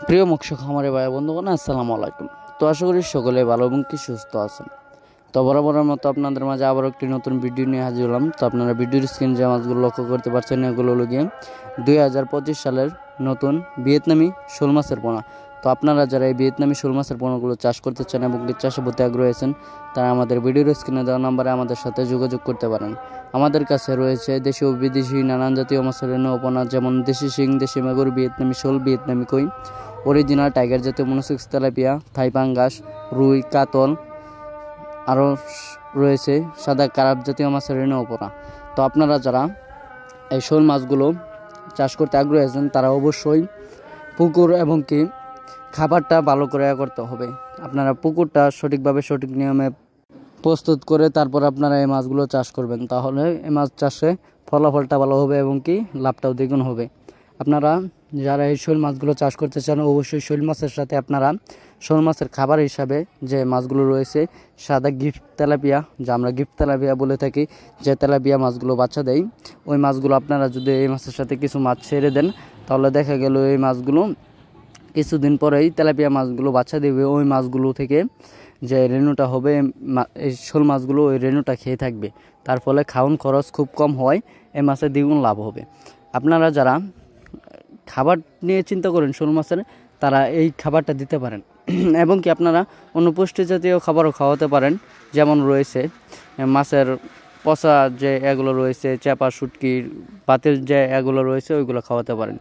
প্রিয় মৎস্য খামারে ভাই বন্ধুগণ, আসসালামু আলাইকুম। তো আশা করি সকলে ভালো এবং কি সুস্থ আছেন। তো বরাবরের মতো আপনাদের মাঝে আবার একটি নতুন ভিডিও নিয়ে হাজির হলাম। তো আপনারা ভিডিওর স্ক্রিনে যে মাছগুলো লক্ষ্য করতে পারছেন, এগুলো হলো গিয়ে 2025 সালের নতুন ভিয়েতনামি শোল মাছের পোনা। তো আপনারা যারা এই ভিয়েতনামি শোল মাছের পোনাগুলো চাষ করতে চান এবং চাষে প্রতি আগ্রহী আছেন, তারা আমাদের ভিডিওর স্ক্রিনে দেওয়া নাম্বারে আমাদের সাথে যোগাযোগ করতে পারেন। আমাদের কাছে রয়েছে দেশি ও বিদেশি নানান জাতীয় মাছের পোনা, যেমন দেশি শিং, দেশি মাগুর, ভিয়েতনামি শোল, ভিয়েতনামি কই, অরিজিনাল টাইগার জাতীয় মনোসেক্স তেলাপিয়া, থাই পাঙ্গাস, রুই, কাতল, আরও রয়েছে সাদা কারাপ জাতীয় মাছের পোনা। তো আপনারা যারা এই শোল মাছগুলো চাষ করতে আগ্রহী আছেন, তারা অবশ্যই পুকুর এবং কি খাবারটা ভালো করে করতে হবে। আপনারা পুকুরটা সঠিকভাবে সঠিক নিয়মে প্রস্তুত করে তারপর আপনারা এই মাছগুলো চাষ করবেন, তাহলে এই মাছ চাষে ফলাফলটা ভালো হবে এবং কি লাভটাও দ্বিগুণ হবে। আপনারা যারা এই শোল মাছগুলো চাষ করতে চান, অবশ্যই শোল মাছের সাথে আপনারা শোল মাছের খাবার হিসাবে যে মাছগুলো রয়েছে, সাদা গিফট তেলাপিয়া, যা আমরা গিফট তেলাপিয়া বলে থাকি, যে তেলাপিয়া মাছগুলো বাচ্চা দেয়, ওই মাছগুলো আপনারা যদি এই মাছের সাথে কিছু মাছ ছেড়ে দেন, তাহলে দেখা গেল এই মাছগুলো কিছুদিন পরেই তেলাপিয়া মাছগুলো বাচ্চা দেবে। ওই মাছগুলো থেকে যে রেণুটা হবে, এই শোল মাছগুলো ওই রেণুটা খেয়ে থাকবে। তার ফলে খাওয়ান খরচ খুব কম হয়, এই মাছের দ্বিগুণ লাভ হবে। আপনারা যারা খাবার নিয়ে চিন্তা করেন শোল মাছের, তারা এই খাবারটা দিতে পারেন এবং কি আপনারা অন্য পুষ্টি জাতীয় খাবারও খাওয়াতে পারেন, যেমন রয়েছে মাছের পচা যে এগুলো রয়েছে, চেপা, শুটকির পাতের যে এগুলো রয়েছে, ওইগুলো খাওয়াতে পারেন।